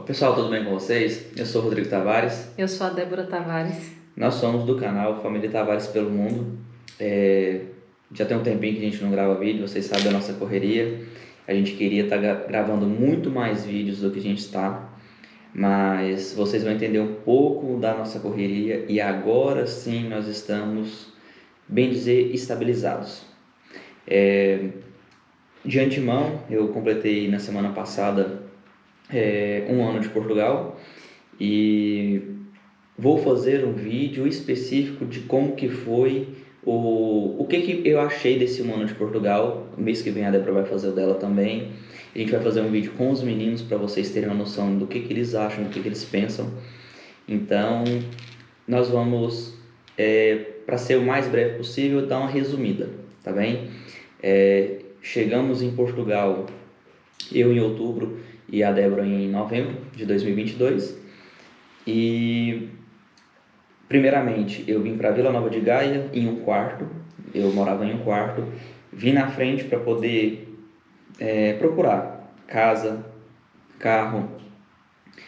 Pessoal, tudo bem com vocês? Eu sou o Rodrigo Tavares. Eu sou a Débora Tavares. Nós somos do canal Família Tavares pelo Mundo. Já tem um tempinho que a gente não grava vídeo, vocês sabem da nossa correria. A gente queria estar gravando muito mais vídeos do que a gente está, mas vocês vão entender um pouco da nossa correria e agora sim nós estamos, bem dizer, estabilizados. De antemão, eu completei na semana passada um ano de Portugal e vou fazer um vídeo específico de como que foi, o que eu achei desse um ano de Portugal. No mês que vem a Débora vai fazer o dela também. A gente vai fazer um vídeo com os meninos para vocês terem uma noção do que eles acham, do que eles pensam. Então, nós vamos, para ser o mais breve possível, dar uma resumida, tá bem? Chegamos em Portugal, eu em outubro e a Débora em novembro de 2022. E primeiramente eu vim para Vila Nova de Gaia em um quarto, eu morava em um quarto, vim na frente para poder procurar casa, carro,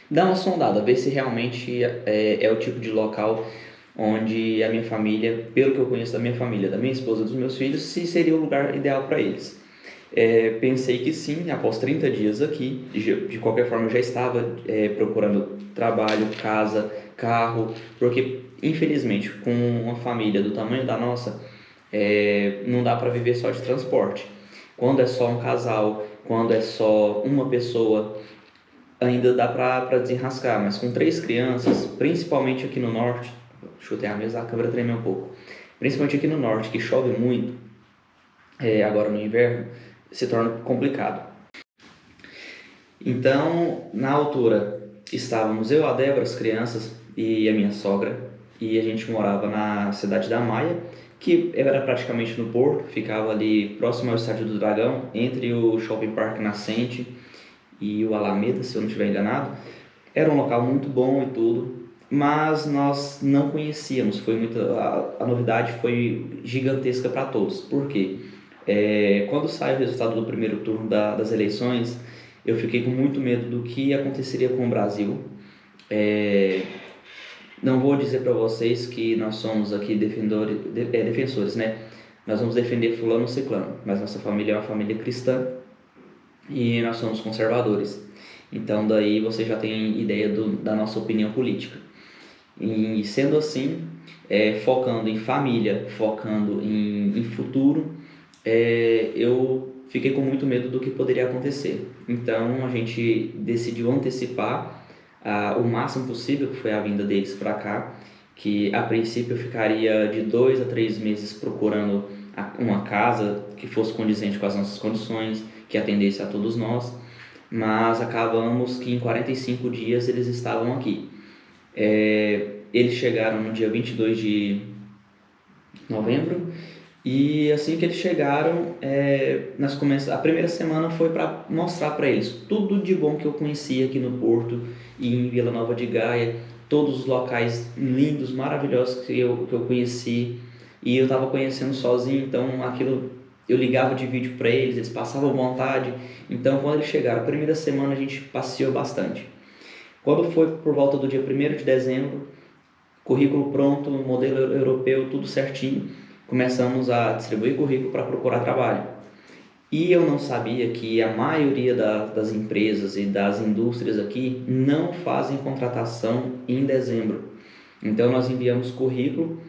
dar uma sondada, ver se realmente é o tipo de local onde a minha família, pelo que eu conheço da minha família, da minha esposa, dos meus filhos, se seria o lugar ideal para eles. Pensei que sim, após 30 dias aqui, de qualquer forma eu já estava procurando trabalho, casa, carro, porque infelizmente com uma família do tamanho da nossa, não dá para viver só de transporte. Quando é só um casal, quando é só uma pessoa, ainda dá para desenrascar, mas com 3 crianças, principalmente aqui no norte, chutei a mesa, a câmera tremeu um pouco, principalmente aqui no norte, que chove muito, agora no inverno, se torna complicado. Então, na altura, estávamos eu, a Débora, as crianças e a minha sogra, e a gente morava na cidade da Maia, que era praticamente no porto, ficava ali próximo ao Estádio do Dragão, entre o Shopping Park Nascente e o Alameda, se eu não estiver enganado. Era um local muito bom e tudo, mas nós não conhecíamos, a novidade foi gigantesca para todos. Por quê? Quando sai o resultado do primeiro turno das eleições, eu fiquei com muito medo do que aconteceria com o Brasil. Não vou dizer para vocês que nós somos aqui defensores, né? Nós vamos defender fulano ou ciclano, mas nossa família é uma família cristã e nós somos conservadores. Então daí você já tem ideia da nossa opinião política. E sendo assim, focando em família, focando em futuro, eu fiquei com muito medo do que poderia acontecer. Então a gente decidiu antecipar o máximo possível, que foi a vinda deles para cá, que a princípio eu ficaria de 2 a 3 meses procurando uma casa que fosse condizente com as nossas condições, que atendesse a todos nós, mas acabamos que em 45 dias eles estavam aqui. Eles chegaram no dia 22 de novembro e assim que eles chegaram, a primeira semana foi para mostrar para eles tudo de bom que eu conhecia aqui no Porto e em Vila Nova de Gaia, todos os locais lindos, maravilhosos que eu conheci, e eu estava conhecendo sozinho, então aquilo eu ligava de vídeo para eles, eles passavam vontade. Então quando eles chegaram, a primeira semana a gente passeou bastante. Quando foi por volta do dia 1º de dezembro, currículo pronto, modelo europeu, tudo certinho, começamos a distribuir currículo para procurar trabalho. E eu não sabia que a maioria das empresas e das indústrias aqui não fazem contratação em dezembro. Então nós enviamos currículo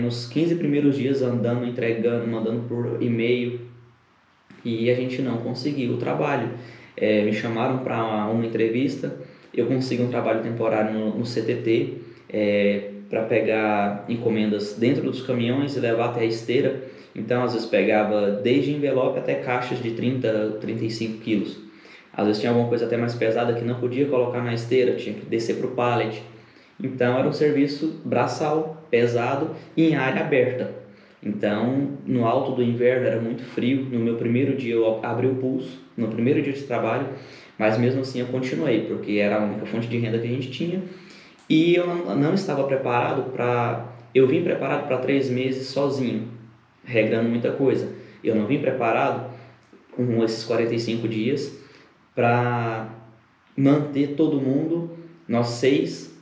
nos 15 primeiros dias, andando, entregando, mandando por e-mail, e a gente não conseguiu o trabalho. Me chamaram para uma entrevista, eu consegui um trabalho temporário no CTT, para pegar encomendas dentro dos caminhões e levar até a esteira. Então às vezes pegava desde envelope até caixas de 30, 35 quilos. Às vezes tinha alguma coisa até mais pesada que não podia colocar na esteira, tinha que descer para o pallet. Então era um serviço braçal, pesado e em área aberta. Então no alto do inverno era muito frio. No meu primeiro dia eu abri o pulso, no primeiro dia de trabalho, mas mesmo assim eu continuei, porque era a única fonte de renda que a gente tinha. E eu não estava preparado eu vim preparado para 3 meses sozinho, regrando muita coisa. Eu não vim preparado com esses 45 dias para manter todo mundo, nós 6,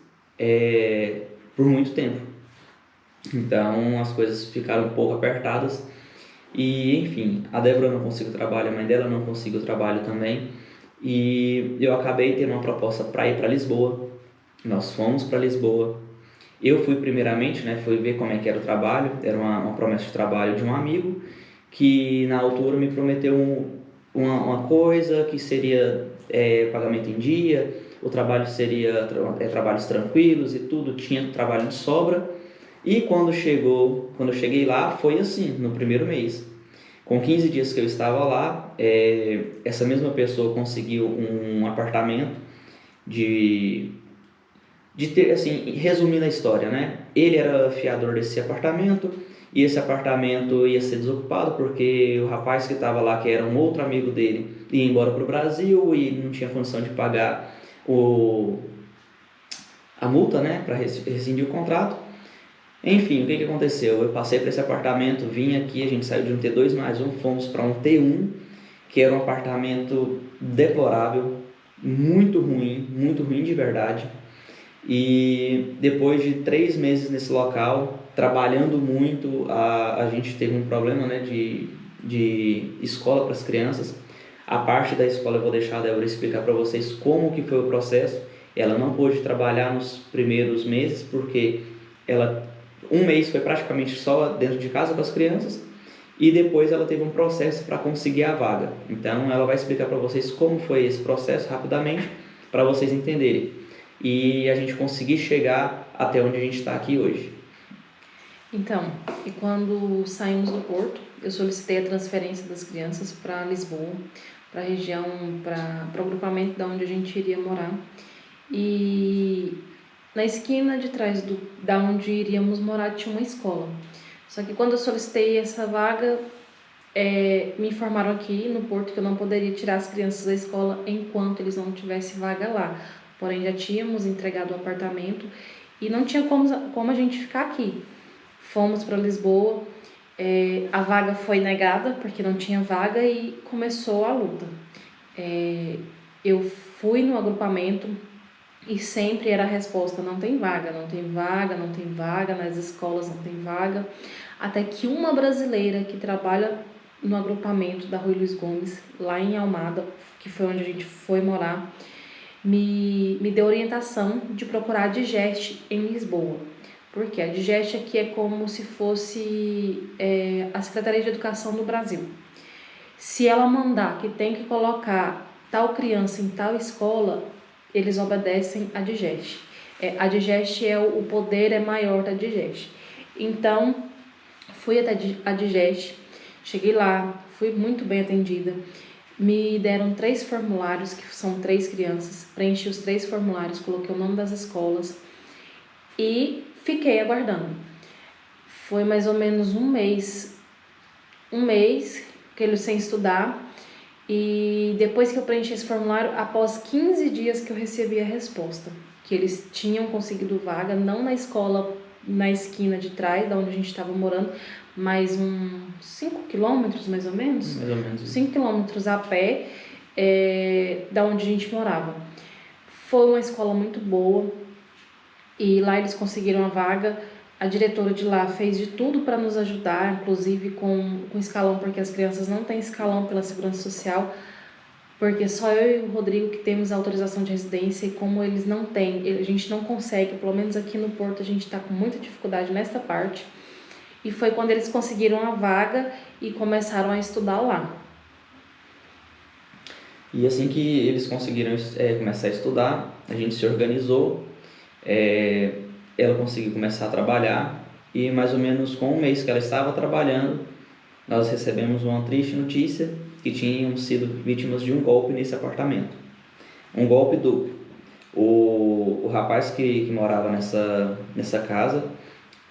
por muito tempo. Então as coisas ficaram um pouco apertadas e, enfim, a Débora não conseguiu trabalho, a mãe dela não conseguiu trabalho também, e eu acabei tendo uma proposta para ir para Lisboa. Nós fomos para Lisboa. Eu fui primeiramente, né, fui ver como é que era o trabalho. Era uma promessa de trabalho de um amigo que na altura me prometeu uma coisa que seria pagamento em dia, o trabalho seria trabalhos tranquilos e tudo, tinha trabalho de sobra. E quando eu cheguei lá, foi assim, no primeiro mês. Com 15 dias que eu estava lá, essa mesma pessoa conseguiu um apartamento de ter, assim, resumindo a história, né? Ele era fiador desse apartamento e esse apartamento ia ser desocupado porque o rapaz que estava lá, que era um outro amigo dele, ia embora para o Brasil e não tinha condição de pagar a multa, né, para rescindir o contrato. Enfim, o que aconteceu? Eu passei para esse apartamento, vim aqui, a gente saiu de um T2+1, fomos para um T1, que era um apartamento deplorável, muito ruim de verdade. E depois de 3 meses nesse local, trabalhando muito, a gente teve um problema, né, de escola para as crianças. A parte da escola eu vou deixar a Débora explicar para vocês como que foi o processo. Ela não pôde trabalhar nos primeiros meses porque um mês foi praticamente só dentro de casa com as crianças e depois ela teve um processo para conseguir a vaga. Então ela vai explicar para vocês como foi esse processo rapidamente para vocês entenderem e a gente conseguir chegar até onde a gente está aqui hoje. Então, e quando saímos do Porto, eu solicitei a transferência das crianças para Lisboa, para a região, para o agrupamento da onde a gente iria morar. E na esquina de trás da onde iríamos morar tinha uma escola. Só que quando eu solicitei essa vaga, me informaram aqui no Porto que eu não poderia tirar as crianças da escola enquanto eles não tivessem vaga lá. Porém, já tínhamos entregado o apartamento e não tinha como a gente ficar aqui. Fomos para Lisboa, a vaga foi negada porque não tinha vaga e começou a luta. Eu fui no agrupamento e sempre era a resposta: não tem vaga, não tem vaga, não tem vaga, nas escolas não tem vaga. Até que uma brasileira que trabalha no agrupamento da Rui Luiz Gomes, lá em Almada, que foi onde a gente foi morar, me deu orientação de procurar a Digeste em Lisboa. Porque a Digeste aqui é como se fosse a Secretaria de Educação do Brasil. Se ela mandar que tem que colocar tal criança em tal escola, eles obedecem a Digeste. A Digeste o poder é maior da Digeste. Então, fui até a Digeste, cheguei lá, fui muito bem atendida. Me deram 3 formulários, que são 3 crianças, preenchi os 3 formulários, coloquei o nome das escolas e fiquei aguardando. Foi mais ou menos um mês que eles sem estudar, e depois que eu preenchi esse formulário, após 15 dias que eu recebi a resposta, que eles tinham conseguido vaga, não na escola na esquina de trás, da onde a gente estava morando, mas uns 5 quilômetros mais ou menos? Mais ou menos. 5 quilômetros a pé, da onde a gente morava. Foi uma escola muito boa e lá eles conseguiram a vaga. A diretora de lá fez de tudo para nos ajudar, inclusive com escalão, porque as crianças não têm escalão pela Segurança Social, porque só eu e o Rodrigo que temos autorização de residência, e como eles não têm, a gente não consegue, pelo menos aqui no Porto a gente está com muita dificuldade nessa parte. E foi quando eles conseguiram a vaga e começaram a estudar lá. E assim que eles conseguiram começar a estudar, a gente se organizou, ela conseguiu começar a trabalhar e mais ou menos com um mês que ela estava trabalhando, nós recebemos uma triste notícia que tínhamos sido vítimas de um golpe nesse apartamento. Um golpe duplo. O rapaz que morava nessa casa,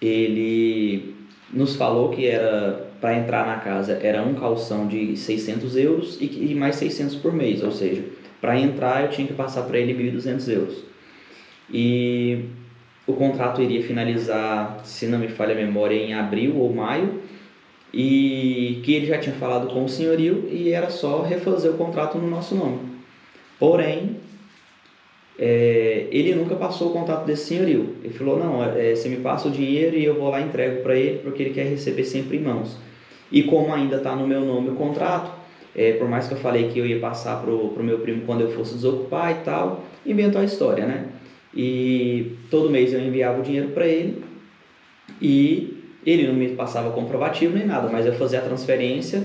ele nos falou que era para entrar na casa era um calção de 600 euros e mais 600 por mês, ou seja, para entrar eu tinha que passar para ele 1.200 euros. E o contrato iria finalizar, se não me falha a memória, em abril ou maio, e que ele já tinha falado com o senhorio e era só refazer o contrato no nosso nome. Porém, ele nunca passou o contato desse senhorio. Ele falou, não, você me passa o dinheiro e eu vou lá e entrego para ele, porque ele quer receber sempre em mãos. E como ainda está no meu nome o contrato, por mais que eu falei que eu ia passar pro meu primo quando eu fosse desocupar e tal, inventou a história, né? E todo mês eu enviava o dinheiro para ele e ele não me passava comprovativo nem nada, mas eu fazia a transferência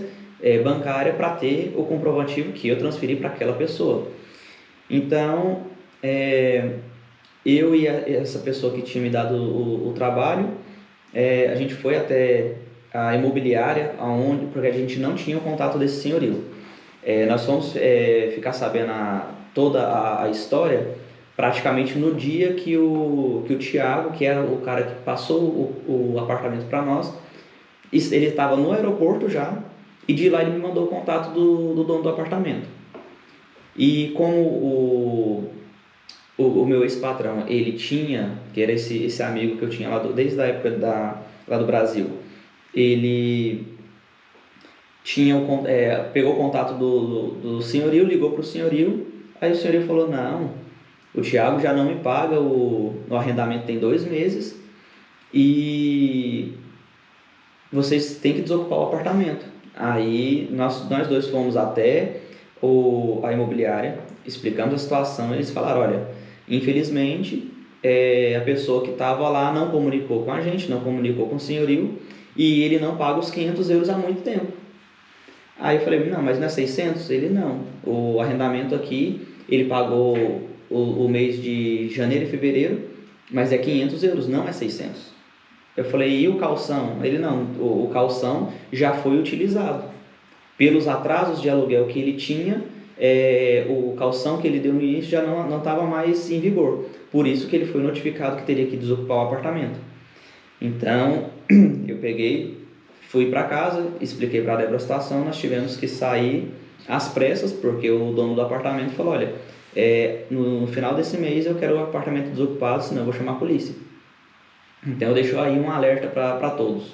bancária para ter o comprovativo que eu transferi para aquela pessoa. Então, eu e essa pessoa que tinha me dado o trabalho, a gente foi até a imobiliária, porque a gente não tinha o contato desse senhorio. Nós fomos ficar sabendo toda a história praticamente no dia que o Thiago, que era o cara que passou o apartamento para nós, ele estava no aeroporto já, e de lá ele me mandou o contato do dono do apartamento. E como o meu ex-patrão, ele tinha, que era esse amigo que eu tinha lá desde a época lá do Brasil, ele pegou o contato do senhorio, ligou para o senhorio, aí o senhorio falou, não, o Thiago já não me paga, no arrendamento tem 2 meses, e vocês têm que desocupar o apartamento. Aí nós dois fomos até a imobiliária, explicamos a situação, e eles falaram, olha, infelizmente a pessoa que estava lá não comunicou com a gente, não comunicou com o senhorio, e ele não paga os 500 euros há muito tempo. Aí eu falei, não, mas não é 600? Ele, não, o arrendamento aqui, ele pagou o mês de janeiro e fevereiro, mas é 500 euros, não é 600. Eu falei, e o calção? Ele, não, o calção já foi utilizado. Pelos atrasos de aluguel que ele tinha, o calção que ele deu no início já não estava mais em vigor. Por isso que ele foi notificado que teria que desocupar o apartamento. Então, eu fui para casa, expliquei para a Débora a situação, nós tivemos que sair às pressas, porque o dono do apartamento falou, olha, no final desse mês eu quero o apartamento desocupado, senão eu vou chamar a polícia. Então eu deixo aí um alerta para todos.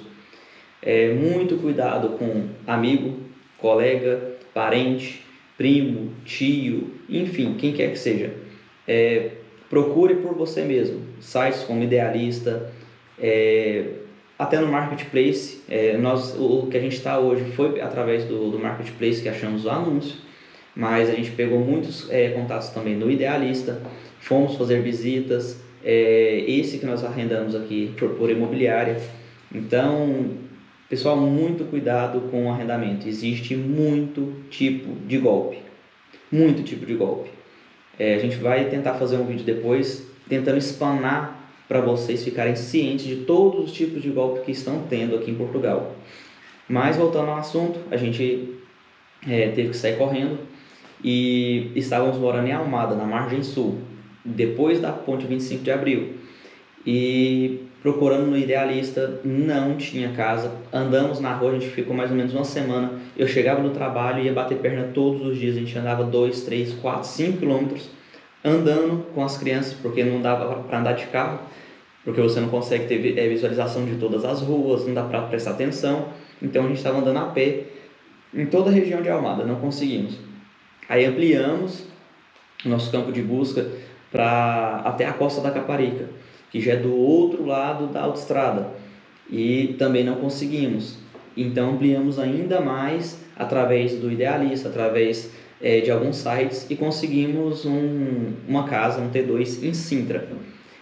Muito cuidado com amigo, colega, parente, primo, tio, enfim, quem quer que seja. Procure por você mesmo, sites como Idealista, até no Marketplace. O que a gente está hoje foi através do Marketplace que achamos o anúncio, mas a gente pegou muitos contatos também no Idealista, fomos fazer visitas, esse que nós arrendamos aqui por imobiliária. Então, pessoal, muito cuidado com o arrendamento. Existe muito tipo de golpe. Muito tipo de golpe. A gente vai tentar fazer um vídeo depois, tentando explanar para vocês ficarem cientes de todos os tipos de golpe que estão tendo aqui em Portugal. Mas, voltando ao assunto, a gente teve que sair correndo e estávamos morando em Almada, na margem sul, depois da ponte 25 de abril. E procurando no Idealista, não tinha casa. Andamos na rua, a gente ficou mais ou menos uma semana. Eu chegava do trabalho e ia bater perna todos os dias. A gente andava 2, 3, 4, 5 quilômetros andando com as crianças, porque não dava para andar de carro, porque você não consegue ter visualização de todas as ruas, não dá para prestar atenção. Então a gente estava andando a pé em toda a região de Almada, não conseguimos. Aí ampliamos o nosso campo de busca até a Costa da Caparica, que já é do outro lado da autoestrada, e também não conseguimos. Então ampliamos ainda mais através do Idealista, através de alguns sites, e conseguimos uma casa, um T2 em Sintra.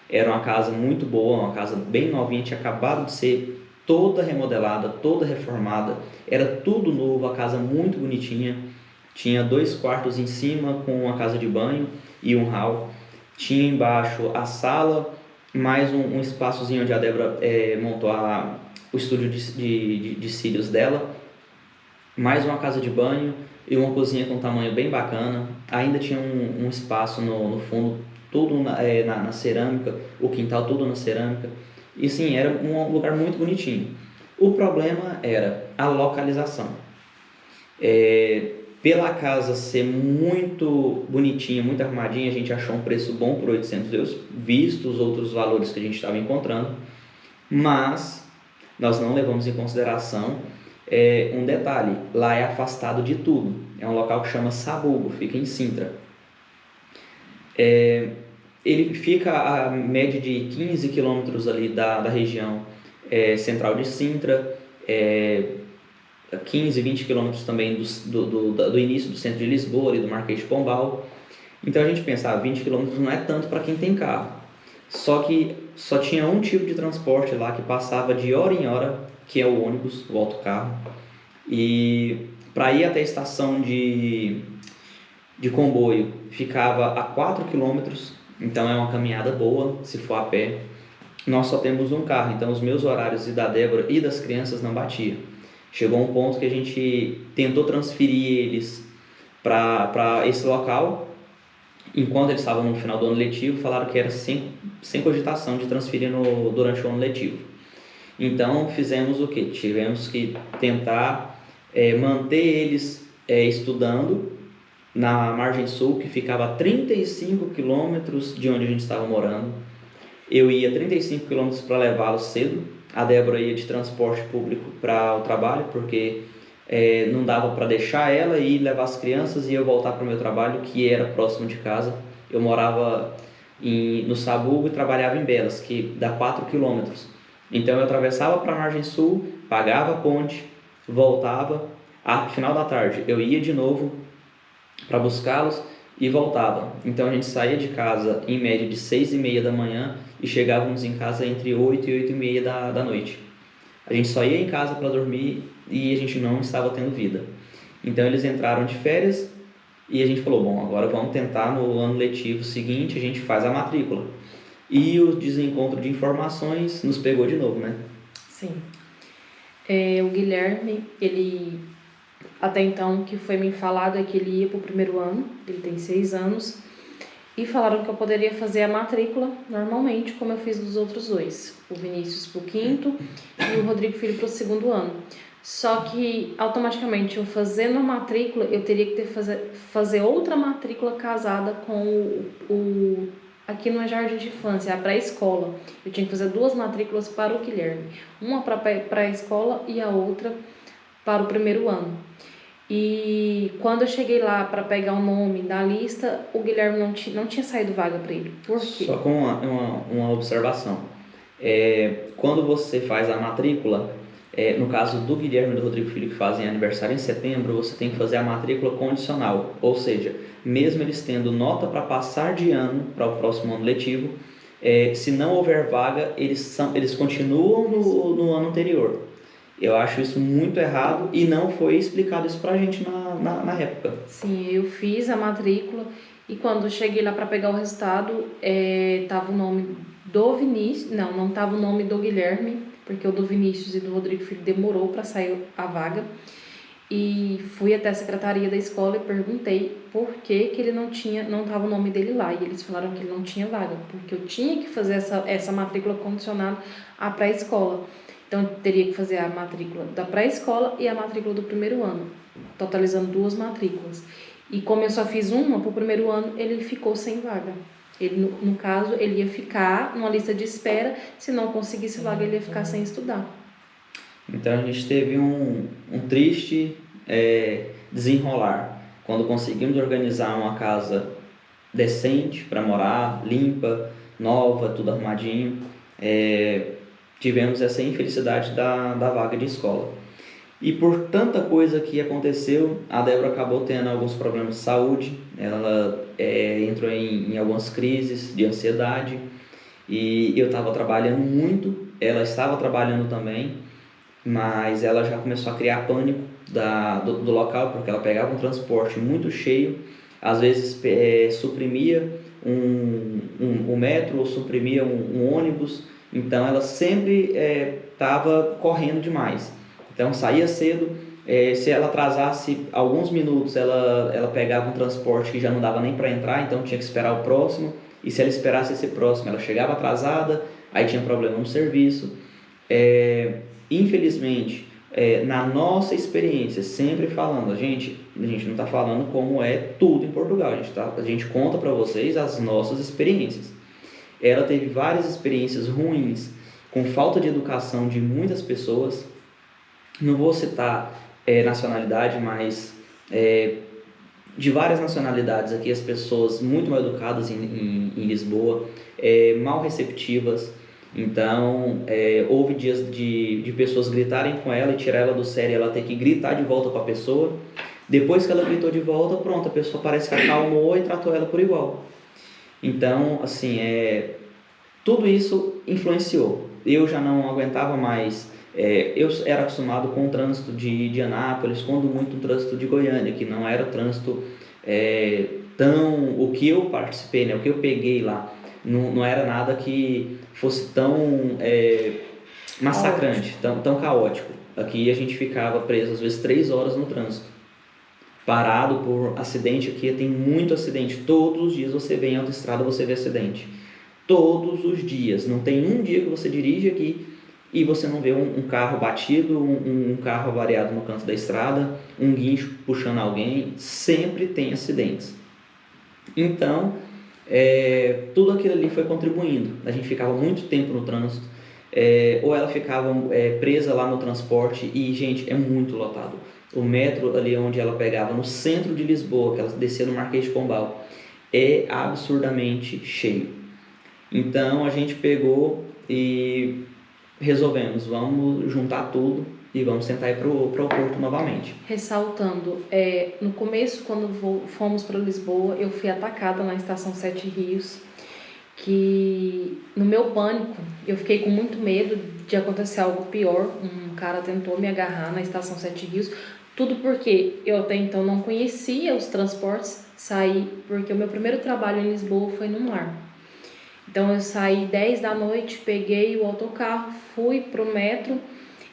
Era uma casa muito boa, uma casa bem novinha, tinha acabado de ser toda remodelada, toda reformada, era tudo novo, a casa muito bonitinha. Tinha 2 quartos em cima com uma casa de banho e um hall. Tinha embaixo a sala, mais um espaçozinho onde a Débora montou o estúdio de cílios dela. Mais uma casa de banho e uma cozinha com um tamanho bem bacana. Ainda tinha um espaço no fundo, tudo na cerâmica, o quintal tudo na cerâmica. E sim, era um lugar muito bonitinho. O problema era a localização. Pela casa ser muito bonitinha, muito arrumadinha, a gente achou um preço bom por 800 euros, visto os outros valores que a gente estava encontrando, mas nós não levamos em consideração um detalhe: lá é afastado de tudo, é um local que chama Sabugo, fica em Sintra. ele fica a média de 15 quilômetros ali da região central de Sintra, 15, 20 quilômetros também do início do centro de Lisboa, ali do Marquês de Pombal. Então a gente pensa, 20 quilômetros não é tanto para quem tem carro. Só que só tinha um tipo de transporte lá que passava de hora em hora, que é o ônibus, o autocarro. E para ir até a estação de comboio ficava a 4 quilômetros, então é uma caminhada boa se for a pé. Nós só temos um carro, então os meus horários e da Débora e das crianças não batiam. Chegou um ponto que a gente tentou transferir eles para esse local. Enquanto eles estavam no final do ano letivo, falaram que era sem cogitação de transferir durante o ano letivo. Então fizemos o quê? Tivemos que tentar manter eles estudando na margem sul, que ficava a 35 quilômetros de onde a gente estava morando. Eu ia 35 quilômetros para levá-los cedo. A Débora ia de transporte público para o trabalho, porque não dava para deixar ela e levar as crianças e eu voltar para o meu trabalho, que era próximo de casa. Eu morava no Sabugo e trabalhava em Belas, que dá 4 quilômetros. Então eu atravessava para a margem sul, pagava a ponte, voltava. No final da tarde eu ia de novo para buscá-los e voltava. Então a gente saía de casa em média de 6h30 da manhã e chegávamos em casa entre 8 e 8h30 da noite. A gente só ia em casa para dormir e a gente não estava tendo vida. Então eles entraram de férias e a gente falou, bom, agora vamos tentar no ano letivo seguinte, a gente faz a matrícula. E o desencontro de informações nos pegou de novo, né? Sim. O Guilherme, ele até então o que foi me falado é que ele ia para o primeiro ano, ele tem 6 anos, e falaram que eu poderia fazer a matrícula normalmente, como eu fiz dos outros dois, o Vinícius para o 5º e o Rodrigo Filho para o 2º ano. Só que automaticamente eu fazendo a matrícula, eu teria que fazer outra matrícula casada com aqui no Jardim de Infância, a pré-escola. Eu tinha que fazer 2 matrículas para o Guilherme, uma para a pré-escola e a outra para o primeiro ano. E quando eu cheguei lá para pegar o nome da lista, o Guilherme não tinha saído vaga para ele. Por quê? Só com uma observação. Quando você faz a matrícula, no caso do Guilherme e do Rodrigo Filho, que fazem aniversário em setembro, você tem que fazer a matrícula condicional. Ou seja, mesmo eles tendo nota para passar de ano para o próximo ano letivo, se não houver vaga, eles continuam no ano anterior. Eu acho isso muito errado e não foi explicado isso pra gente na época. Sim, eu fiz a matrícula e quando eu cheguei lá para pegar o resultado, tava o nome do Vinícius, não tava o nome do Guilherme, porque o do Vinícius e do Rodrigo Filho demorou para sair a vaga. E fui até a secretaria da escola e perguntei por que ele não tava o nome dele lá. E eles falaram que ele não tinha vaga, porque eu tinha que fazer essa matrícula condicionada à pré-escola. Então, eu teria que fazer a matrícula da pré-escola e a matrícula do primeiro ano, totalizando 2 matrículas. E como eu só fiz uma para o primeiro ano, ele ficou sem vaga. Ele, no caso, ele ia ficar numa lista de espera, se não conseguisse vaga, ele ia ficar sem estudar. Então, a gente teve um triste desenrolar. Quando conseguimos organizar uma casa decente para morar, limpa, nova, tudo arrumadinho, tivemos essa infelicidade da vaga de escola. E por tanta coisa que aconteceu, a Débora acabou tendo alguns problemas de saúde, ela entrou em algumas crises de ansiedade e eu estava trabalhando muito, ela estava trabalhando também, mas ela já começou a criar pânico do local, porque ela pegava um transporte muito cheio, às vezes suprimia um metro ou suprimia um ônibus. Então ela sempre estava correndo demais. Então saía cedo, se ela atrasasse alguns minutos, ela pegava um transporte que já não dava nem para entrar, então tinha que esperar o próximo. E se ela esperasse esse próximo, ela chegava atrasada, aí tinha problema no serviço. Infelizmente, na nossa experiência, sempre falando, a gente não está falando como é tudo em Portugal, a gente conta para vocês as nossas experiências. Ela teve várias experiências ruins com falta de educação de muitas pessoas. Não vou citar nacionalidade, mas de várias nacionalidades aqui, as pessoas muito mal educadas em Lisboa, mal receptivas. Então, houve dias de pessoas gritarem com ela e tirar ela do sério, ela ter que gritar de volta com a pessoa. Depois que ela gritou de volta, pronto, a pessoa parece que acalmou e tratou ela por igual. Então, assim, tudo isso influenciou. Eu já não aguentava mais. Eu era acostumado com o trânsito de Anápolis, quando muito o trânsito de Goiânia, que não era o trânsito tão... O que eu participei, né, o que eu peguei lá, não era nada que fosse tão massacrante, tão caótico. Aqui a gente ficava preso, às vezes, 3 horas no trânsito, parado por acidente. Aqui tem muito acidente. Todos os dias você vê em autoestrada, você vê acidente. Todos os dias. Não tem um dia que você dirige aqui e você não vê um carro batido, um carro avariado no canto da estrada, um guincho puxando alguém. Sempre tem acidentes. Então, tudo aquilo ali foi contribuindo. A gente ficava muito tempo no trânsito, ou ela ficava presa lá no transporte. E, gente, é muito lotado. O metro ali onde ela pegava, no centro de Lisboa, que ela descia no Marquês de Pombal, é absurdamente cheio. Então a gente pegou e resolvemos, vamos juntar tudo e vamos tentar ir para o Porto novamente. Ressaltando, no começo, quando fomos para Lisboa, eu fui atacada na estação Sete Rios, que no meu pânico, eu fiquei com muito medo de acontecer algo pior. Um cara tentou me agarrar na estação Sete Rios, tudo porque eu até então não conhecia os transportes, saí, porque o meu primeiro trabalho em Lisboa foi num lar. Então eu saí 10 da noite, peguei o autocarro, fui pro metro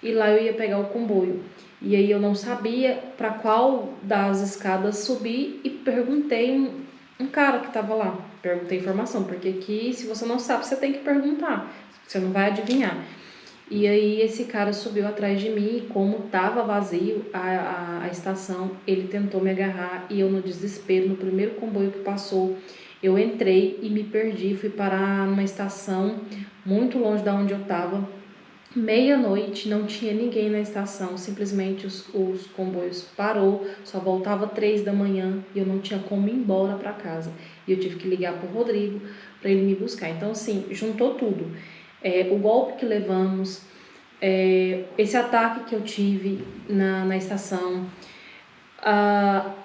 e lá eu ia pegar o comboio. E aí eu não sabia para qual das escadas subir e perguntei um cara que estava lá. Perguntei informação, porque aqui se você não sabe, você tem que perguntar, você não vai adivinhar. E aí esse cara subiu atrás de mim e como estava vazio a estação, ele tentou me agarrar e eu no desespero, no primeiro comboio que passou, eu entrei e me perdi, fui parar numa estação muito longe da onde eu estava. Meia-noite, não tinha ninguém na estação, simplesmente os comboios parou, só voltava 3 da manhã e eu não tinha como ir embora para casa. E eu tive que ligar para o Rodrigo para ele me buscar. Então, assim, juntou tudo. O golpe que levamos, esse ataque que eu tive na estação.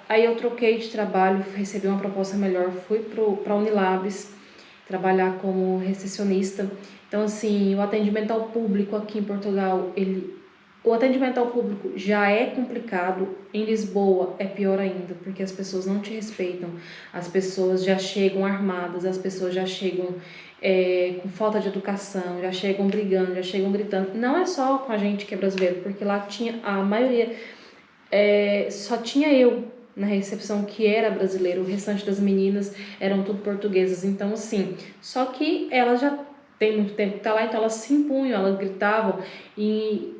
Aí eu troquei de trabalho, recebi uma proposta melhor, fui para a Unilabs trabalhar como recepcionista. Então, assim, o atendimento ao público aqui em Portugal, o atendimento ao público já é complicado. Em Lisboa é pior ainda, porque as pessoas não te respeitam, as pessoas já chegam armadas, as pessoas já chegam com falta de educação, já chegam brigando, já chegam gritando. Não é só com a gente que é brasileiro, porque lá tinha a maioria... só tinha eu na recepção que era brasileiro, o restante das meninas eram tudo portuguesas. Então, assim, só que elas já tem muito tempo que tá lá, então elas se impunham, elas gritavam. E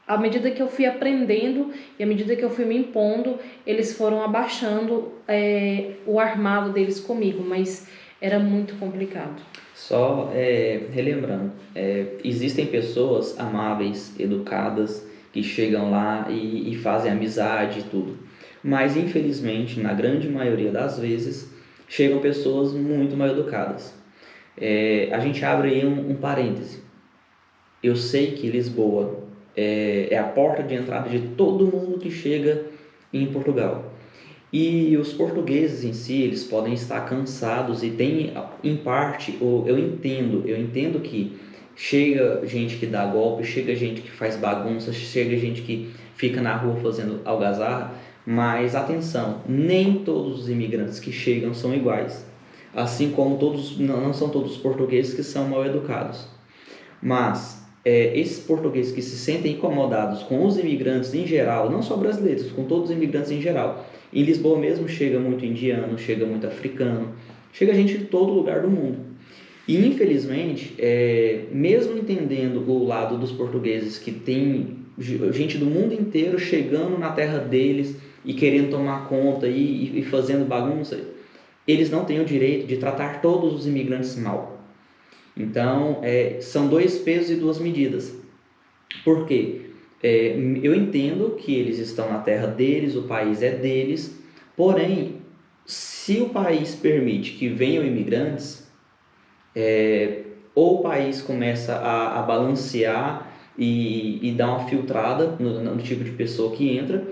à medida que eu fui aprendendo e à medida que eu fui me impondo, eles foram abaixando o armado deles comigo, mas era muito complicado. Só relembrando, existem pessoas amáveis, educadas, que chegam lá e fazem amizade e tudo. Mas, infelizmente, na grande maioria das vezes, chegam pessoas muito mal educadas. A gente abre aí um parêntese. Eu sei que Lisboa é a porta de entrada de todo mundo que chega em Portugal. E os portugueses em si, eles podem estar cansados e tem, em parte, eu entendo que chega gente que dá golpe, chega gente que faz bagunça, chega gente que fica na rua fazendo algazarra, mas atenção, nem todos os imigrantes que chegam são iguais, assim como não são todos os portugueses que são mal educados, mas esses portugueses que se sentem incomodados com os imigrantes em geral, não só brasileiros, com todos os imigrantes em geral. Em Lisboa mesmo chega muito indiano, chega muito africano, chega gente de todo lugar do mundo. E infelizmente, mesmo entendendo o lado dos portugueses, que tem gente do mundo inteiro chegando na terra deles e querendo tomar conta e fazendo bagunça, eles não têm o direito de tratar todos os imigrantes mal. Então, são 2 pesos e 2 medidas. Por quê? Eu entendo que eles estão na terra deles, o país é deles, porém, se o país permite que venham imigrantes, ou o país começa a balancear e dar uma filtrada no tipo de pessoa que entra,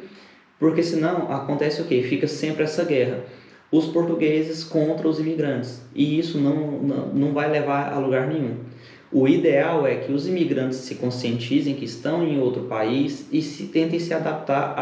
porque senão acontece o quê? Fica sempre essa guerra. Os portugueses contra os imigrantes. E isso não vai levar a lugar nenhum. O ideal é que os imigrantes se conscientizem que estão em outro país e tentem se adaptar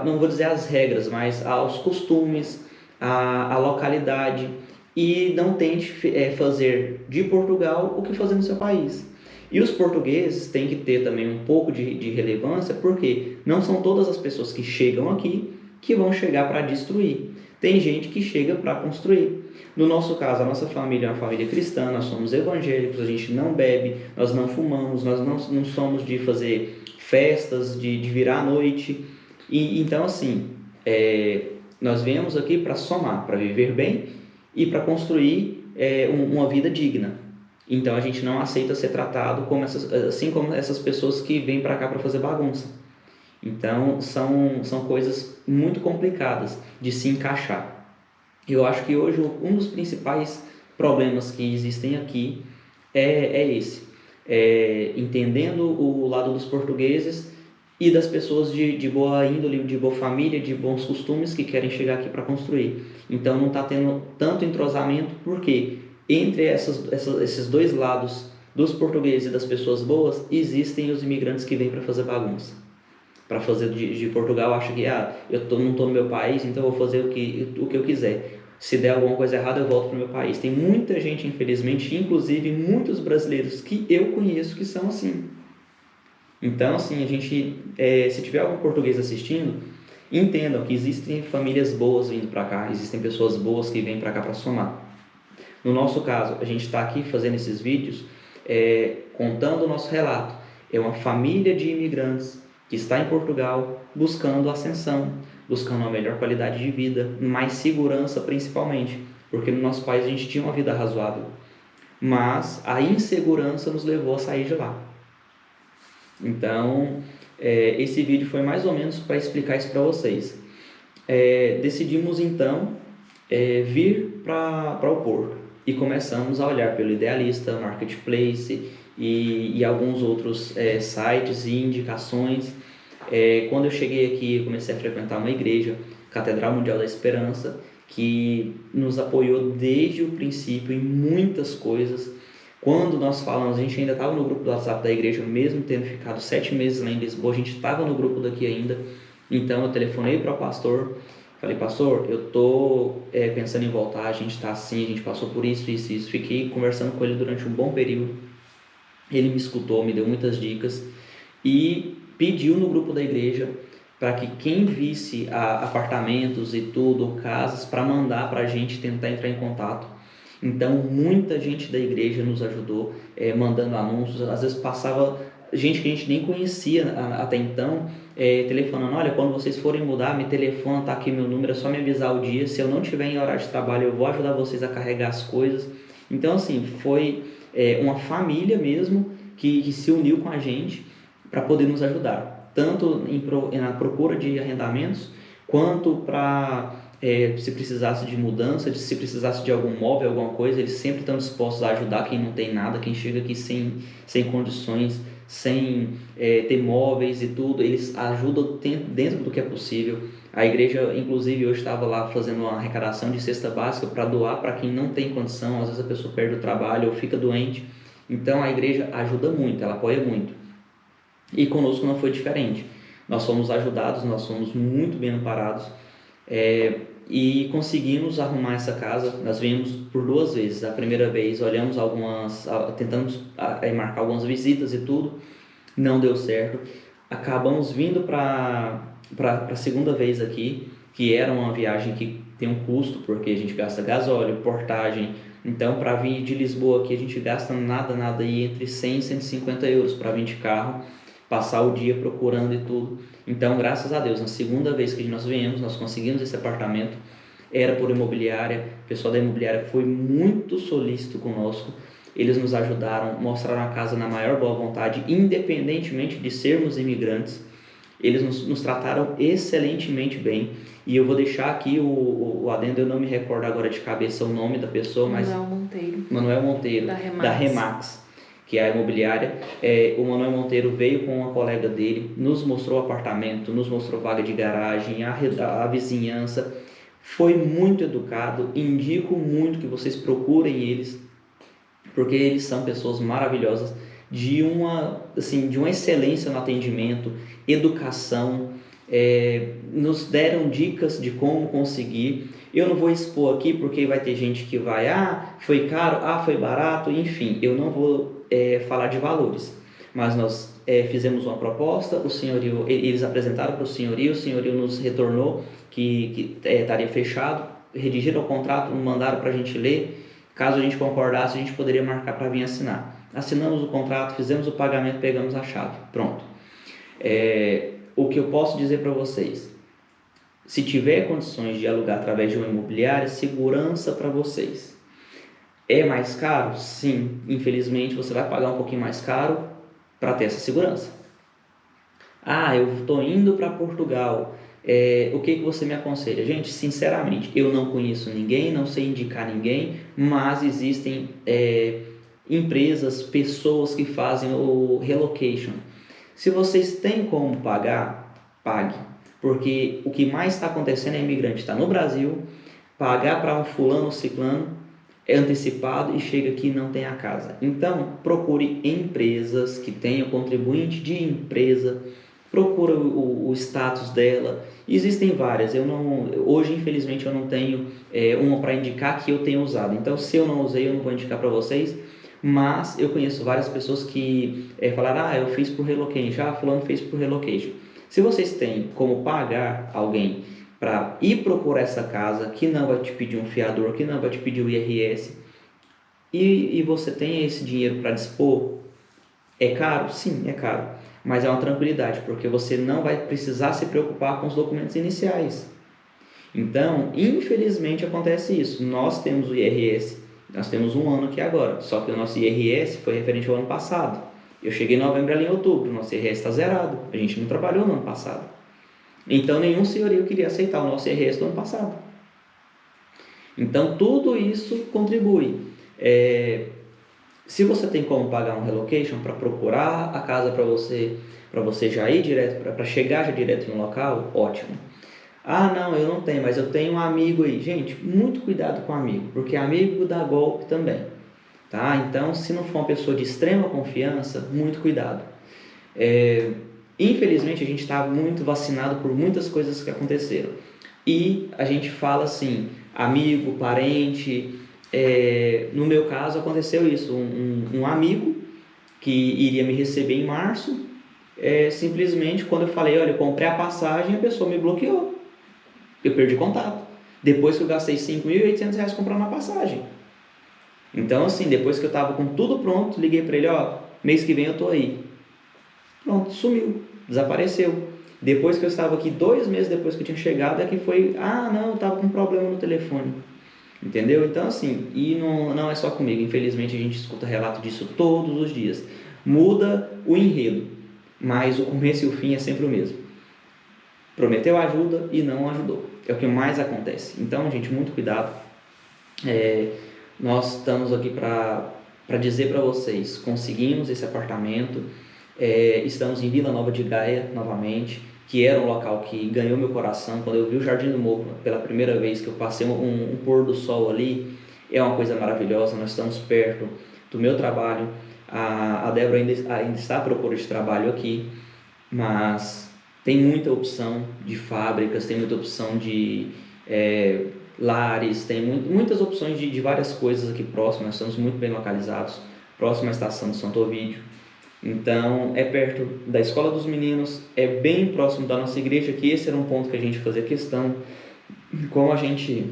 não vou dizer às regras, mas aos costumes, à localidade, e não tente fazer de Portugal o que fazer no seu país. E os portugueses têm que ter também um pouco de relevância, porque não são todas as pessoas que chegam aqui que vão chegar para destruir. Tem gente que chega para construir. No nosso caso, a nossa família é uma família cristã, nós somos evangélicos, a gente não bebe, nós não fumamos, nós não somos de fazer festas, de virar à noite. Então, assim, nós viemos aqui para somar, para viver bem e para construir uma vida digna. Então, a gente não aceita ser tratado assim como essas pessoas que vêm para cá para fazer bagunça. Então, são coisas muito complicadas de se encaixar. Eu acho que hoje um dos principais problemas que existem aqui é esse. Entendendo o lado dos portugueses e das pessoas de boa índole, de boa família, de bons costumes que querem chegar aqui para construir. Então não está tendo tanto entrosamento, porque entre esses dois lados, dos portugueses e das pessoas boas, existem os imigrantes que vêm para fazer bagunça. Para fazer de Portugal, acha que não estou no meu país, então eu vou fazer o que eu quiser. Se der alguma coisa errada, eu volto para o meu país. Tem muita gente, infelizmente, inclusive muitos brasileiros que eu conheço que são assim. Então, assim, se tiver algum português assistindo, entendam que existem famílias boas vindo para cá, existem pessoas boas que vêm para cá para somar. No nosso caso, a gente está aqui fazendo esses vídeos contando o nosso relato. É uma família de imigrantes que está em Portugal buscando ascensão, buscando uma melhor qualidade de vida, mais segurança principalmente, porque no nosso país a gente tinha uma vida razoável, mas a insegurança nos levou a sair de lá. Então, esse vídeo foi mais ou menos para explicar isso para vocês. Decidimos então vir para o Porto e começamos a olhar pelo Idealista, Marketplace e alguns outros sites e indicações. Quando eu cheguei aqui, eu comecei a frequentar uma igreja, Catedral Mundial da Esperança, que nos apoiou desde o princípio em muitas coisas. Quando nós falamos, a gente ainda estava no grupo do WhatsApp da igreja, mesmo tendo ficado 7 meses lá em Lisboa, a gente estava no grupo daqui ainda. Então eu telefonei para o pastor, falei: pastor, eu estou pensando em voltar, a gente está assim, a gente passou por isso. Fiquei conversando com ele durante um bom período. Ele me escutou, me deu muitas dicas e pediu no grupo da igreja para que quem visse apartamentos e tudo, ou casas, para mandar para a gente tentar entrar em contato. Então muita gente da igreja nos ajudou, mandando anúncios. Às vezes passava gente que a gente nem conhecia até então, telefonando: olha, quando vocês forem mudar, me telefona, tá aqui meu número, é só me avisar o dia, se eu não tiver em horário de trabalho eu vou ajudar vocês a carregar as coisas. Então assim, foi uma família mesmo que se uniu com a gente para poder nos ajudar, tanto na procura de arrendamentos, quanto para se precisasse de mudança, se precisasse de algum móvel, alguma coisa, eles sempre estão dispostos a ajudar quem não tem nada, quem chega aqui sem condições, sem ter móveis e tudo, eles ajudam dentro do que é possível. A igreja, inclusive, hoje estava lá fazendo uma arrecadação de cesta básica para doar para quem não tem condição. Às vezes a pessoa perde o trabalho ou fica doente. Então a igreja ajuda muito, ela apoia muito. E conosco não foi diferente. Nós fomos ajudados, nós fomos muito bem amparados e conseguimos arrumar essa casa. Nós viemos por 2 vezes. A primeira vez olhamos tentamos marcar algumas visitas e tudo, não deu certo. Acabamos vindo para a segunda vez aqui, que era uma viagem que tem um custo, porque a gente gasta gasóleo, portagem. Então, para vir de Lisboa aqui, a gente gasta nada aí entre 100 e 150 euros para vir de carro, passar o dia procurando e tudo. Então, graças a Deus, na segunda vez que nós viemos, nós conseguimos esse apartamento. Era por imobiliária, o pessoal da imobiliária foi muito solícito conosco. Eles nos ajudaram, mostraram a casa na maior boa vontade, independentemente de sermos imigrantes. Eles nos trataram excelentemente bem. E eu vou deixar aqui o adendo, eu não me recordo agora de cabeça o nome da pessoa, mas... Manuel Monteiro, da Remax, que é a imobiliária. O Manuel Monteiro veio com uma colega dele, nos mostrou o apartamento, nos mostrou vaga de garagem, a vizinhança. Foi muito educado, indico muito que vocês procurem eles, porque eles são pessoas maravilhosas, de uma excelência no atendimento, educação, nos deram dicas de como conseguir. Eu não vou expor aqui porque vai ter gente que vai, foi caro, foi barato, enfim, eu não vou falar de valores, mas nós fizemos uma proposta, eles apresentaram para o senhorio nos retornou que estaria fechado, redigiram o contrato, mandaram para a gente ler. Caso a gente concordasse, a gente poderia marcar para vir assinar. Assinamos o contrato, fizemos o pagamento, pegamos a chave. Pronto. O que eu posso dizer para vocês, se tiver condições de alugar através de uma imobiliária, segurança para vocês. É mais caro? Sim. Infelizmente, você vai pagar um pouquinho mais caro para ter essa segurança. Eu estou indo para Portugal. O que você me aconselha? Gente, sinceramente, eu não conheço ninguém, não sei indicar ninguém, mas existem empresas, pessoas que fazem o relocation. Se vocês têm como pagar, pague, porque o que mais está acontecendo é imigrante está no Brasil, pagar para um fulano ou ciclano é antecipado e chega aqui e não tem a casa. Então, procure empresas que tenham contribuinte de empresa, procura o status dela. Existem várias, hoje infelizmente eu não tenho uma para indicar que eu tenha usado, então se eu não usei eu não vou indicar para vocês, mas eu conheço várias pessoas que falaram, eu fiz por relocation, fulano fez por relocation. Se vocês têm como pagar alguém para ir procurar essa casa, que não vai te pedir um fiador, que não vai te pedir o IRS, e você tem esse dinheiro para dispor, é caro? Sim, é caro. Mas é uma tranquilidade, porque você não vai precisar se preocupar com os documentos iniciais. Então, infelizmente acontece isso. Nós temos o IRS, nós temos um ano aqui agora, só que o nosso IRS foi referente ao ano passado. Eu cheguei em novembro ali em outubro, nosso IRS está zerado, a gente não trabalhou no ano passado. Então, nenhum senhorio queria aceitar o nosso IRS do ano passado. Então, tudo isso contribui. Se você tem como pagar um relocation para procurar a casa para você já ir direto, para chegar já direto no local, ótimo. Não, eu não tenho, mas eu tenho um amigo aí. Gente, muito cuidado com amigo, porque amigo dá golpe também, tá? Então, se não for uma pessoa de extrema confiança, muito cuidado. Infelizmente, a gente está muito vacinado por muitas coisas que aconteceram. E a gente fala assim, amigo, parente... no meu caso aconteceu isso, um amigo que iria me receber em março, simplesmente quando eu falei, olha, eu comprei a passagem, a pessoa me bloqueou, eu perdi contato, depois que eu gastei R$5.800 comprando a passagem. Então assim, depois que eu estava com tudo pronto, liguei para ele, mês que vem eu tô aí. Pronto, sumiu, desapareceu. Depois que eu estava aqui, 2 meses depois que eu tinha chegado, é que foi, não, eu estava com um problema no telefone. Entendeu? Então assim, e não é só comigo, infelizmente a gente escuta relato disso todos os dias. Muda o enredo, mas o começo e o fim é sempre o mesmo. Prometeu ajuda e não ajudou, é o que mais acontece. Então, gente, muito cuidado. Nós estamos aqui para dizer para vocês, conseguimos esse apartamento, estamos em Vila Nova de Gaia novamente, que era um local que ganhou meu coração. Quando eu vi o Jardim do Morro pela primeira vez, que eu passei um pôr do sol ali, é uma coisa maravilhosa. Nós estamos perto do meu trabalho, a Débora ainda está à procura de trabalho aqui, mas tem muita opção de fábricas, tem muita opção de lares, tem muitas opções de várias coisas aqui próximo. Nós estamos muito bem localizados, próximo à estação de Santo Ovídio. Então, é perto da Escola dos Meninos, é bem próximo da nossa igreja, que esse era um ponto que a gente fazia questão. Como a gente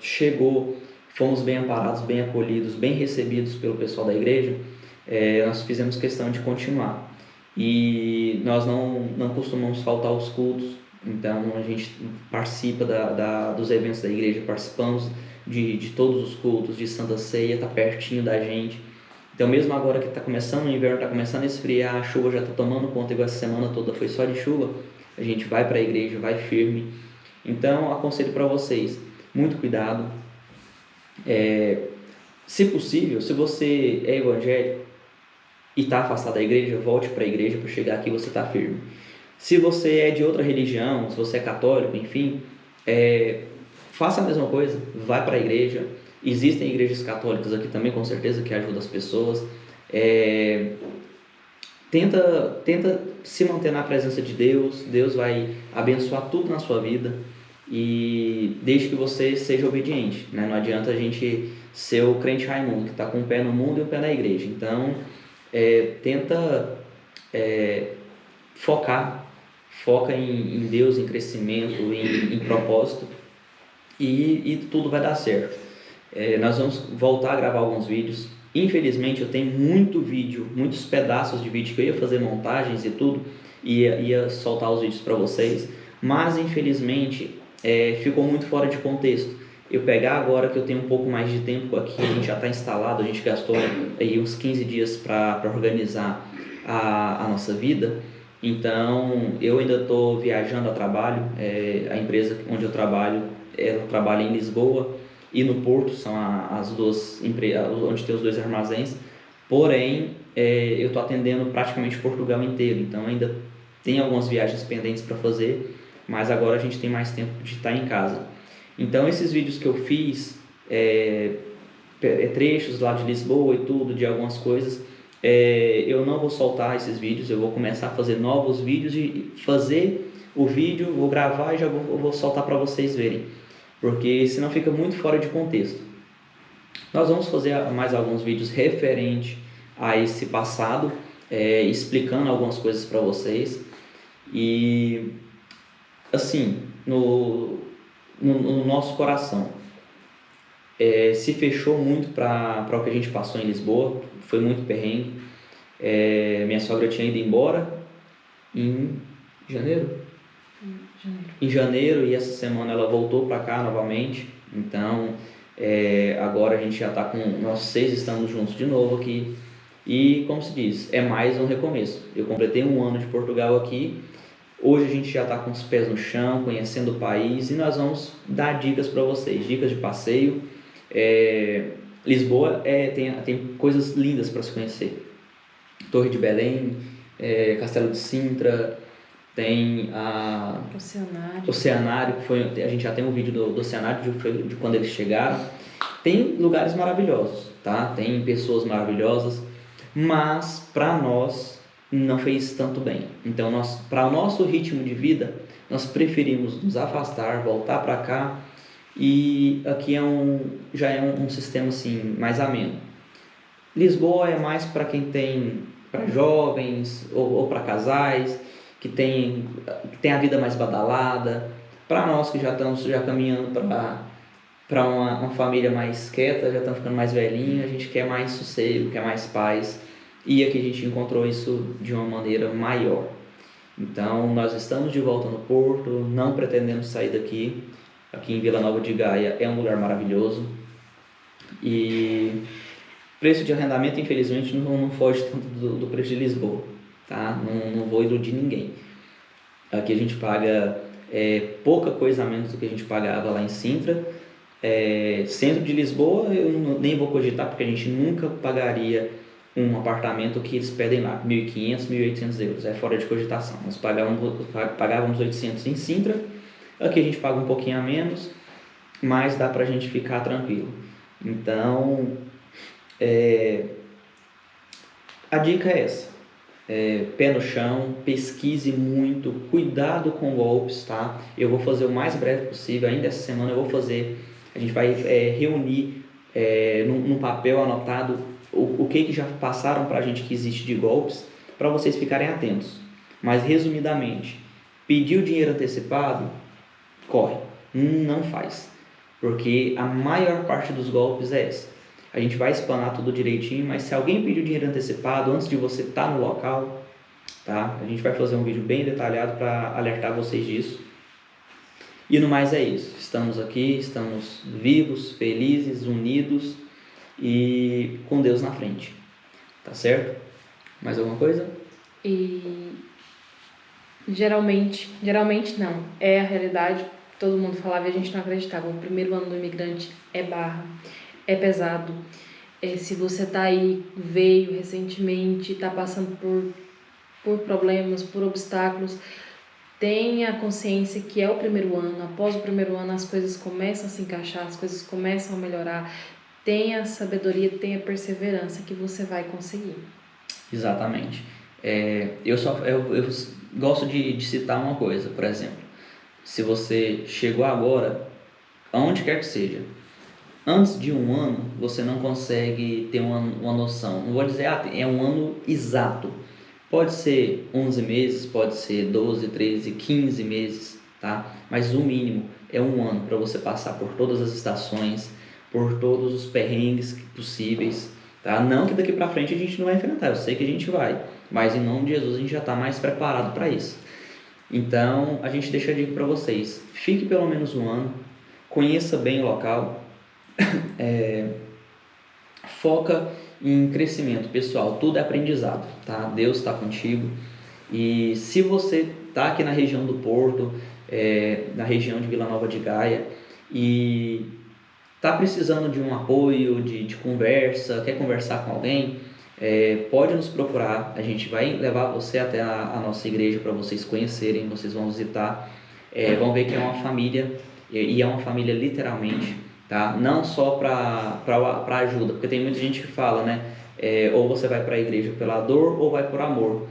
chegou, fomos bem amparados, bem acolhidos, bem recebidos pelo pessoal da igreja, nós fizemos questão de continuar. E nós não costumamos faltar aos cultos, então a gente participa dos eventos da igreja, participamos de todos os cultos, de Santa Ceia, está pertinho da gente. Então, mesmo agora que está começando o inverno, está começando a esfriar, a chuva já está tomando conta, igual essa semana toda foi só de chuva, a gente vai para a igreja, vai firme. Então, aconselho para vocês, muito cuidado. Se possível, se você é evangélico e está afastado da igreja, volte para a igreja para chegar aqui e você está firme. Se você é de outra religião, se você é católico, enfim, faça a mesma coisa, vai para a igreja. Existem igrejas católicas aqui também, com certeza, que ajudam as pessoas. Tenta se manter na presença de Deus. Deus vai abençoar tudo na sua vida, e desde que você seja obediente, né? Não adianta a gente ser o crente Raimundo, que está com um pé no mundo e um pé na igreja. Então, tenta foca em Deus, em crescimento, em propósito, e tudo vai dar certo. Nós vamos voltar a gravar alguns vídeos. Infelizmente eu tenho muitos pedaços de vídeo que eu ia fazer montagens e tudo, e ia soltar os vídeos para vocês, mas infelizmente ficou muito fora de contexto. Eu pegar agora que eu tenho um pouco mais de tempo aqui, a gente já está instalado, a gente gastou aí uns 15 dias para organizar a nossa vida. Então eu ainda estou viajando a trabalho. A empresa onde eu trabalho, ela trabalha em Lisboa e no Porto, são as duas empresas onde tem os dois armazéns. Porém, eu estou atendendo praticamente Portugal inteiro, então ainda tem algumas viagens pendentes para fazer, mas agora a gente tem mais tempo de estar em casa. Então esses vídeos que eu fiz, trechos lá de Lisboa e tudo, de algumas coisas, eu não vou soltar esses vídeos, eu vou começar a fazer novos vídeos e fazer o vídeo, vou gravar e já vou soltar para vocês verem, porque senão fica muito fora de contexto. Nós vamos fazer mais alguns vídeos referente a esse passado, explicando algumas coisas para vocês. E assim, no nosso coração, se fechou muito para o que a gente passou em Lisboa, foi muito perrengue. Minha sogra tinha ido embora em janeiro? Em janeiro, e essa semana ela voltou para cá novamente. Então agora a gente já está com nós 6 estamos juntos de novo aqui, e como se diz, é mais um recomeço. Eu completei 1 ano de Portugal aqui. Hoje a gente já está com os pés no chão, conhecendo o país, e nós vamos dar dicas para vocês, dicas de passeio. Lisboa tem coisas lindas para se conhecer. Torre de Belém, Castelo de Sintra, tem a Oceanário, a gente já tem um vídeo do Oceanário de quando eles chegaram. Tem lugares maravilhosos, tá? Tem pessoas maravilhosas, mas para nós não fez tanto bem. Então, para o nosso ritmo de vida, nós preferimos nos afastar, voltar para cá, e aqui já é um sistema assim, mais ameno. Lisboa é mais para quem para jovens ou para casais, que tem a vida mais badalada. Para nós que já estamos caminhando para uma família mais quieta, já estamos ficando mais velhinhos, a gente quer mais sossego, quer mais paz, e aqui a gente encontrou isso de uma maneira maior. Então nós estamos de volta no Porto, não pretendemos sair daqui. Aqui em Vila Nova de Gaia é um lugar maravilhoso, e preço de arrendamento infelizmente não foge tanto do preço de Lisboa, tá? Não vou iludir ninguém. Aqui a gente paga pouca coisa a menos do que a gente pagava lá em Sintra. Centro de Lisboa eu nem vou cogitar, porque a gente nunca pagaria um apartamento que eles pedem lá, 1.500, 1.800 euros, é fora de cogitação. Nós pagávamos 800 em Sintra, aqui a gente paga um pouquinho a menos, mas dá pra gente ficar tranquilo. Então, a dica é essa, pé no chão, pesquise muito, cuidado com golpes, tá? Eu vou fazer o mais breve possível, ainda essa semana a gente vai reunir num papel anotado o que já passaram pra gente que existe de golpes, para vocês ficarem atentos. Mas resumidamente, pediu dinheiro antecipado, corre, não faz, porque a maior parte dos golpes é essa. A gente vai explanar tudo direitinho, mas se alguém pediu dinheiro antecipado antes de você estar no local, tá? A gente vai fazer um vídeo bem detalhado para alertar vocês disso. E no mais é isso. Estamos aqui, estamos vivos, felizes, unidos e com Deus na frente. tá certo? Mais alguma coisa? E geralmente não, é a realidade, todo mundo falava e a gente não acreditava. O primeiro ano do imigrante é barra, é pesado. Se você tá aí, veio recentemente, tá passando por problemas, por obstáculos, tenha consciência que é o primeiro ano. Após o primeiro ano as coisas começam a se encaixar, as coisas começam a melhorar. Tenha sabedoria, tenha perseverança que você vai conseguir. Exatamente. Eu gosto de citar uma coisa, por exemplo. Se você chegou agora, aonde quer que seja, antes de um ano, você não consegue ter uma noção. Não vou dizer, é um ano exato. Pode ser 11 meses, pode ser 12, 13, 15 meses, tá? Mas o mínimo é um ano para você passar por todas as estações, por todos os perrengues possíveis, tá? Não que daqui para frente a gente não vai enfrentar, eu sei que a gente vai, mas em nome de Jesus a gente já está mais preparado para isso. Então, a gente deixa a dica para vocês. Fique pelo menos um ano, conheça bem o local, foca em crescimento pessoal, tudo é aprendizado, tá? Deus está contigo. E se você está aqui na região do Porto, na região de Vila Nova de Gaia, e está precisando de um apoio, de conversa, quer conversar com alguém, pode nos procurar. A gente vai levar você até a nossa igreja para vocês conhecerem, vocês vão visitar, vão ver que é uma família, e é uma família literalmente, tá? Não só para ajuda, porque tem muita gente que fala, né? Ou você vai para a igreja pela dor ou vai por amor.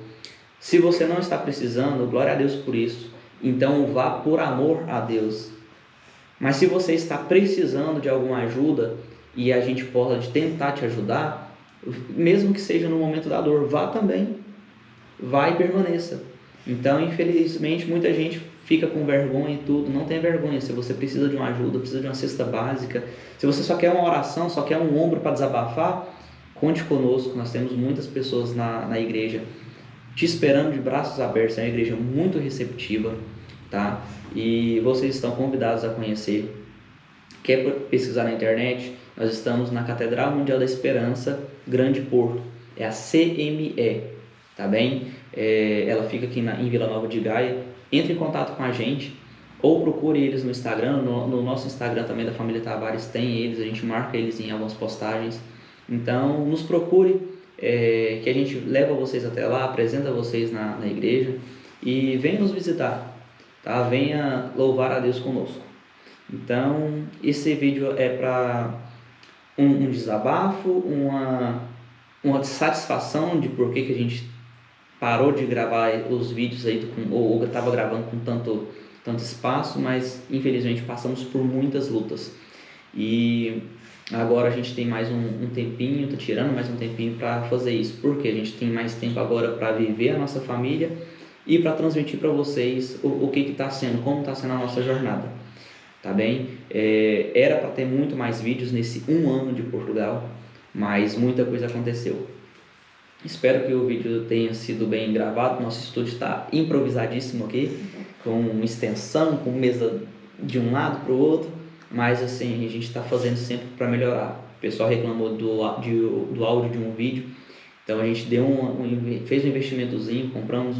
Se você não está precisando, glória a Deus por isso, então vá por amor a Deus. Mas se você está precisando de alguma ajuda e a gente pode tentar te ajudar, mesmo que seja no momento da dor, vá também, vá e permaneça. Então, infelizmente, muita gente fica com vergonha e tudo. Não tenha vergonha. Se você precisa de uma ajuda, precisa de uma cesta básica, se você só quer uma oração, só quer um ombro para desabafar, conte conosco. Nós temos muitas pessoas na igreja te esperando de braços abertos. É uma igreja muito receptiva, tá? E vocês estão convidados a conhecer. Quer pesquisar na internet? Nós estamos na Catedral Mundial da Esperança, Grande Porto. É a CME, tá bem? Ela fica aqui em Vila Nova de Gaia. Entre em contato com a gente ou procure eles no Instagram. No nosso Instagram também da Família Tavares tem eles, a gente marca eles em algumas postagens. Então, nos procure, que a gente leva vocês até lá, apresenta vocês na igreja e venha nos visitar, tá? Venha louvar a Deus conosco. Então, esse vídeo é para um desabafo, uma satisfação de por que a gente parou de gravar os vídeos aí, ou estava gravando com tanto espaço, mas infelizmente passamos por muitas lutas. E agora a gente tem mais um tempinho, está tirando mais um tempinho para fazer isso, porque a gente tem mais tempo agora para viver a nossa família e para transmitir para vocês o que está sendo, como está sendo a nossa jornada, tá bem? Era para ter muito mais vídeos nesse um ano de Portugal, mas muita coisa aconteceu. Espero que o vídeo tenha sido bem gravado. Nosso estúdio está improvisadíssimo aqui, com extensão, com mesa de um lado para o outro, mas assim, a gente está fazendo sempre para melhorar. O pessoal reclamou do áudio de um vídeo, então a gente fez um investimentozinho, compramos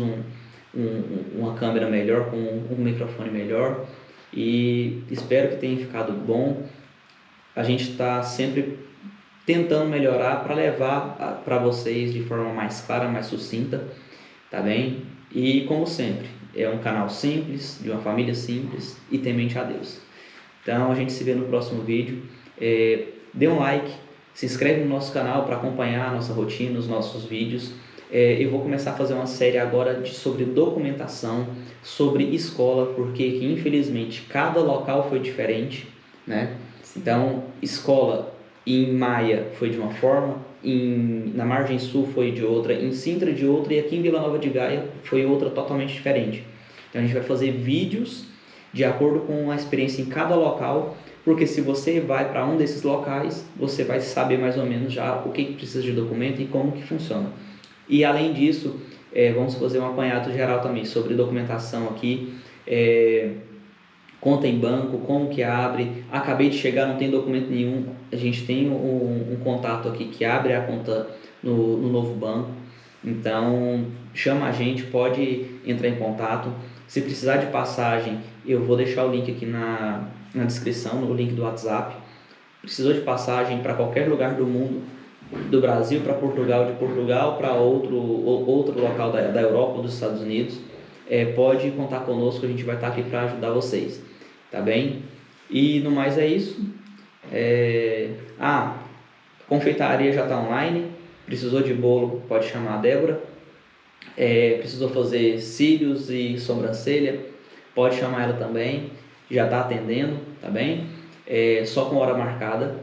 uma câmera melhor, com um microfone melhor, e espero que tenha ficado bom. A gente está sempre tentando melhorar para levar para vocês de forma mais clara, mais sucinta, tá bem? E como sempre, é um canal simples, de uma família simples e temente a Deus. Então a gente se vê no próximo vídeo. Dê um like, se inscreve no nosso canal para acompanhar a nossa rotina, os nossos vídeos. Eu vou começar a fazer uma série agora sobre documentação, sobre escola, porque infelizmente cada local foi diferente, né? Então, escola em Maia foi de uma forma, na Margem Sul foi de outra, em Sintra de outra, e aqui em Vila Nova de Gaia foi outra totalmente diferente. Então a gente vai fazer vídeos de acordo com a experiência em cada local, porque se você vai para um desses locais, você vai saber mais ou menos já o que precisa de documento e como que funciona. E além disso, vamos fazer um apanhado geral também sobre documentação aqui, conta em banco, como que abre, acabei de chegar, não tem documento nenhum, a gente tem um contato aqui que abre a conta no novo banco. Então chama a gente, pode entrar em contato. Se precisar de passagem, eu vou deixar o link aqui na descrição, o link do WhatsApp. Precisou de passagem para qualquer lugar do mundo, do Brasil para Portugal, de Portugal para outro local da Europa ou dos Estados Unidos, pode contar conosco, a gente vai estar aqui para ajudar vocês, tá bem? E no mais é isso. Confeitaria já está online. Precisou de bolo, pode chamar a Débora. Precisou fazer cílios e sobrancelha, pode chamar ela também, já está atendendo, tá bem? Só com hora marcada,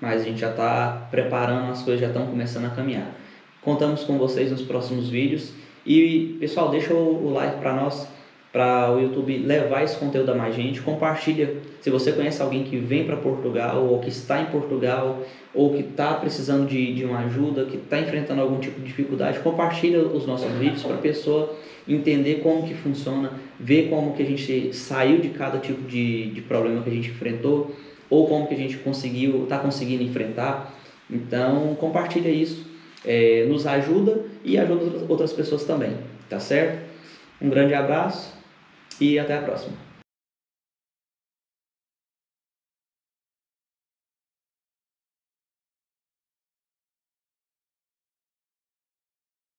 mas a gente já está preparando, as coisas já estão começando a caminhar. Contamos com vocês nos próximos vídeos. E pessoal, deixa o like para nós, para o YouTube levar esse conteúdo a mais gente. Compartilha, se você conhece alguém que vem para Portugal, ou que está em Portugal, ou que está precisando de uma ajuda, que está enfrentando algum tipo de dificuldade, compartilha os nossos vídeos para a pessoa entender como que funciona, ver como que a gente saiu de cada tipo de problema que a gente enfrentou, ou como que a gente está conseguindo enfrentar. Então compartilha isso, nos ajuda e ajuda outras pessoas também, tá certo? Um grande abraço e até a próxima.